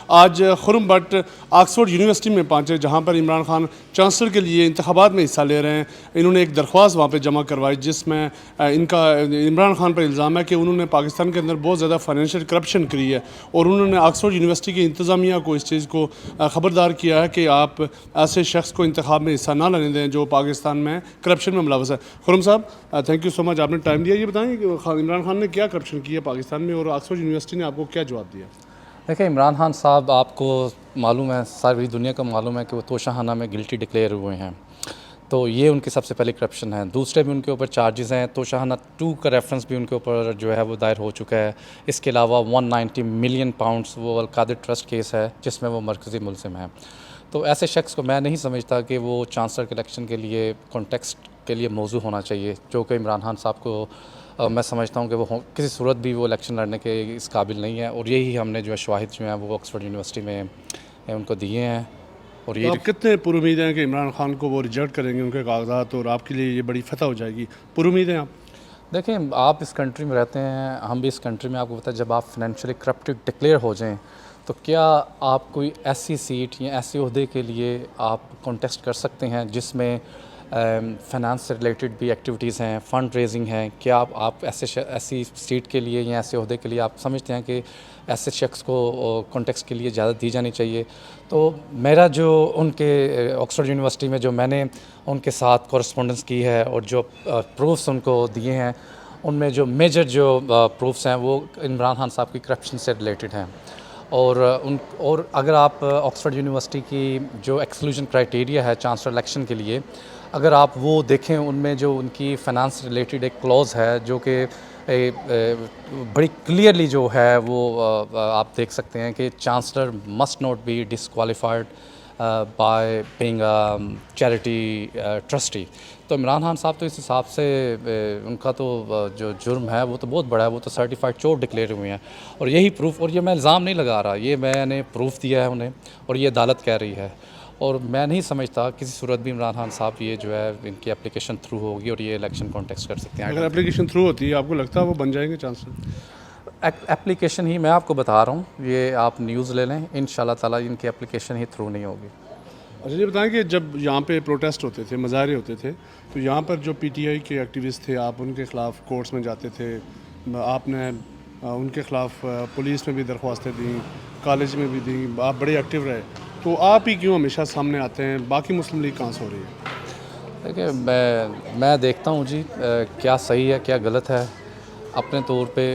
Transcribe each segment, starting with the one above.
आज Khurram Bhatt Oxford university में पहुँचे, जहाँ पर इमरान खान चांसलर के लिए इंतखाबात में हिस्सा ले रहे हैं। इन्होंने एक दरख्वास्त वहाँ पर जमा करवाई, जिसमें इनका इमरान खान पर इल्ज़ाम है कि उन्होंने पाकिस्तान के अंदर बहुत ज़्यादा फाइनेंशियल करप्शन करी है, और उन्होंने ऑक्सफोर्ड यूनिवर्सिटी की इंतज़ामिया को इस चीज़ को ख़बरदार किया है कि आप ऐसे शख्स को इंतखाब में हिस्सा ना लेने दें जो पाकिस्तान में करप्शन में मुलव्वस है। खुर्रम साहब, थैंक यू सो मच, आपने टाइम दिया। ये बताएं कि इमरान खान ने क्या करप्शन किया पाकिस्तान में, और ऑक्सफोर्ड यूनिवर्सिटी ने आपको क्या जवाब दिया? देखिए, इमरान खान साहब, आपको मालूम है, सारी दुनिया को मालूम है कि वो तोशाखाना में गिल्टी डिक्लेयर हुए हैं। तो ये उनकी सबसे पहले करप्शन है। दूसरे भी उनके ऊपर चार्जेस हैं। तोशाखाना 2 का रेफरेंस भी उनके ऊपर जो है वो दायर हो चुका है। इसके अलावा 190 मिलियन पाउंड्स वो अलकादिर ट्रस्ट केस है, जिसमें वो मरकज़ी मुलज़िम है। तो ऐसे शख्स को मैं नहीं समझता कि वो चांसलर के इलेक्शन के लिए कॉन्टेक्स्ट के लिए मौजू होना चाहिए, जो कि इमरान खान साहब को मैं समझता हूँ कि वो किसी सूरत भी वो इलेक्शन लड़ने के इस काबिल नहीं है। और यही हमने जो है शवाहिद जो हैं वो ऑक्सफोर्ड यूनिवर्सिटी में उनको दिए हैं। और तो ये आप कितने पुरुमीद हैं कि इमरान खान को वो रिजेक्ट करेंगे उनके कागजात, और आपके लिए ये बड़ी फतह हो जाएगी? पुरुमीद हैं आप? देखें, आप इस कंट्री में रहते हैं, हम भी इस कंट्री में, आपको पता है जब आप फाइनेंशियली करप्टेड डिक्लेयर हो जाएं तो क्या आप कोई ऐसी सीट या ऐसे ओहदे के लिए आप कॉन्टेस्ट कर सकते हैं जिसमें फाइनेंस से रिलेटेड भी एक्टिविटीज़ हैं, फ़ंड रेजिंग है? क्या आप ऐसी सीट के लिए या ऐसे ओहदे के लिए आप समझते हैं कि ऐसे शख्स को कॉन्टेस्ट के लिए इजाज़त दी जानी चाहिए? तो मेरा जो उनके ऑक्सफोर्ड यूनिवर्सिटी में जो मैंने उनके साथ कॉरेस्पॉन्डेंस की है और जो प्रूफ्स उनको दिए हैं, उनमें जो मेजर जो प्रूफ्स हैं वो इमरान खान साहब की करप्शन से रिलेटेड हैं। और अगर आप ऑक्सफोर्ड यूनिवर्सिटी की जो एक्सक्लूजन क्राइटेरिया है चांसलर इलेक्शन के लिए, अगर आप वो देखें, उनमें जो उनकी फ़ाइनेंस रिलेटेड एक क्लॉज़ है जो कि बड़ी क्लियरली जो है वो आप देख सकते हैं कि chancellor must not be disqualified by being charity trustee. तो इमरान खान साहब तो इस हिसाब से उनका तो जो जुर्म है वो तो बहुत बड़ा है, वो तो सर्टिफाइड चोर डिक्लेयर हुए हैं। और यही प्रूफ, और ये मैं इल्ज़ाम नहीं लगा रहा, ये मैंने प्रूफ दिया है उन्हें, और ये अदालत कह रही है। और मैं नहीं समझता किसी सूरत भी इमरान खान साहब ये जो है इनकी एप्लीकेशन थ्रू होगी और ये इलेक्शन कॉन्टेस्ट कर सकते हैं। अगर एप्लीकेशन थ्रू होती है, आपको लगता है वो बन जाएंगे चांसलर? एप्लीकेशन ही मैं आपको बता रहा हूँ, ये आप न्यूज़ ले लें, इंशाल्लाह ताला इनकी एप्लीकेशन ही थ्रू नहीं होगी। अच्छा, ये बताएं कि जब यहाँ पे प्रोटेस्ट होते थे, मुजाहरे होते थे, तो यहाँ पर जो पीटीआई के एक्टिविस्ट थे, आप उनके ख़िलाफ़ कोर्ट्स में जाते थे, आपने उनके ख़िलाफ़ पुलिस में भी दरख्वास्तें दी, कॉलेज में भी दी, आप बड़े एक्टिव रहे, तो आप ही क्यों हमेशा सामने आते हैं? बाकी मुस्लिम लीग कहाँ से हो रही है? देखिए, मैं देखता हूँ जी, क्या सही है क्या गलत है। अपने तौर पे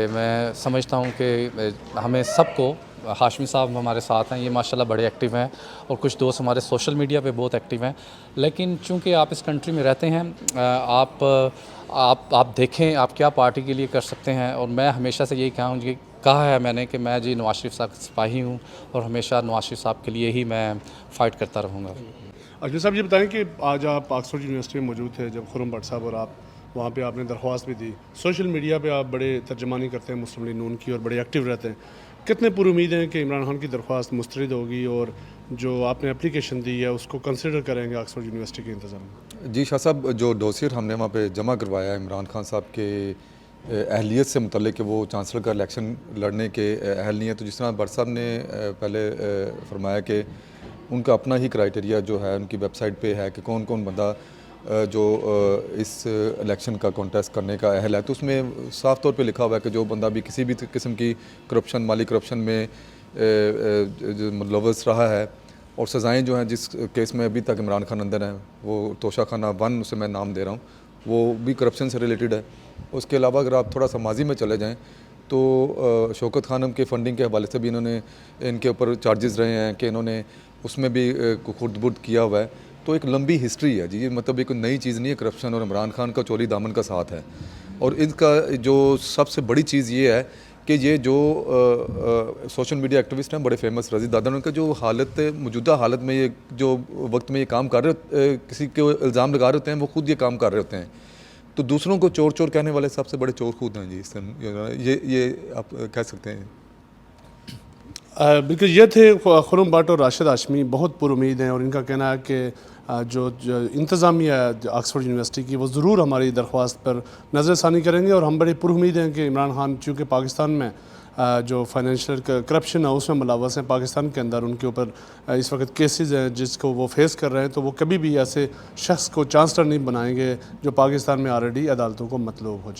मैं समझता हूँ कि हमें सबको, हाशमी साहब हमारे साथ हैं, ये माशाल्लाह बड़े एक्टिव हैं, और कुछ दोस्त हमारे सोशल मीडिया पे बहुत एक्टिव हैं। लेकिन चूँकि आप इस कंट्री में रहते हैं, आप देखें आप क्या पार्टी के लिए कर सकते हैं। और मैं हमेशा से यही कहा है मैंने कि मैं जी नवाज शरीफ साहब का सिपाही हूँ, और हमेशा नवाज शरीफ साहब के लिए ही मैं फ़ाइट करता रहूँगा। अजमेर साहब, ये बताएं कि आज आप ऑक्सफोर्ड यूनिवर्सिटी में मौजूद थे जब खुर्रम भट्ट साहब और आप वहाँ पे आपने दरख्वास्त भी दी, सोशल मीडिया पे आप बड़े तर्जमानी करते हैं मुस्लिम लीग नून की और बड़े एक्टिव रहते हैं, कितने पुरुमीद हैं कि इमरान खान की दरख्वास्त मुस्तरद होगी और जो आपने एप्लीकेशन दी है उसको कंसिडर करेंगे ऑक्सफोर्ड यूनिवर्सिटी के इंतज़ाम? जी शाह साहब, जो डोसियर हमने वहाँ पे जमा करवाया है इमरान खान साहब के अहलियत से मुतल्लिक कि वो चांसलर का इलेक्शन लड़ने के अहल नहीं है, तो जिस तरह भट्ट साहब ने पहले फरमाया कि उनका अपना ही क्राइटेरिया जो है उनकी वेबसाइट पे है कि कौन कौन बंदा जो इस इलेक्शन का कॉन्टेस्ट करने का अहल है, तो उसमें साफ़ तौर पे लिखा हुआ है कि जो बंदा भी किसी भी किस्म की करप्शन, माली करप्शन में जो मुलव्वस रहा है, और सज़ाएँ जो हैं जिस केस में अभी तक इमरान खान अंदर हैं, वो तोशाखाना 1 उसे मैं नाम दे रहा हूँ, वो भी करप्शन से रिलेटेड है। उसके अलावा अगर आप थोड़ा सा माजी में चले जाएँ तो शौकत खानम के फंडिंग के हवाले से भी इन्होंने, इनके ऊपर चार्जेस रहे हैं कि इन्होंने उसमें भी खुर्द बुर्द किया हुआ है। तो एक लंबी हिस्ट्री है जी, ये मतलब एक नई चीज़ नहीं है करप्शन, और इमरान खान का चोली दामन का साथ है। और इनका जो सबसे बड़ी चीज़ ये है कि ये जो सोशल मीडिया एक्टिविस्ट हैं बड़े फेमस, रज़ी दादा, उनका जो हालत, मौजूदा हालत में ये जो वक्त में ये काम कर रहे, किसी को इल्ज़ाम लगा रहे होते हैं, वो खुद ये काम कर रहे होते हैं। तो दूसरों को चोर चोर कहने वाले सबसे बड़े चोर खुद हैं जी, ये आप कह सकते हैं। बिल्कुल, ये थे खुर्रम भट्ट और राशिद हाशमी, बहुत पुरुमीद हैं, और इनका कहना है कि जो इंतज़ामिया है ऑक्सफोर्ड यूनिवर्सिटी की, वो ज़रूर हमारी दरख्वास्त पर नज़रसानी करेंगे, और हम बड़े पुरुमीद हैं कि इमरान खान चूँकि पाकिस्तान में जो फाइनेंशियल करप्शन है उसमें मुलवस हैं पाकिस्तान के अंदर, उनके ऊपर इस वक्त केसेस हैं जिसको वो फेस कर रहे हैं, तो वो कभी भी ऐसे शख्स को चांसलर नहीं बनाएंगे जो पाकिस्तान में ऑलरेडी अदालतों को मतलूब हो जाए।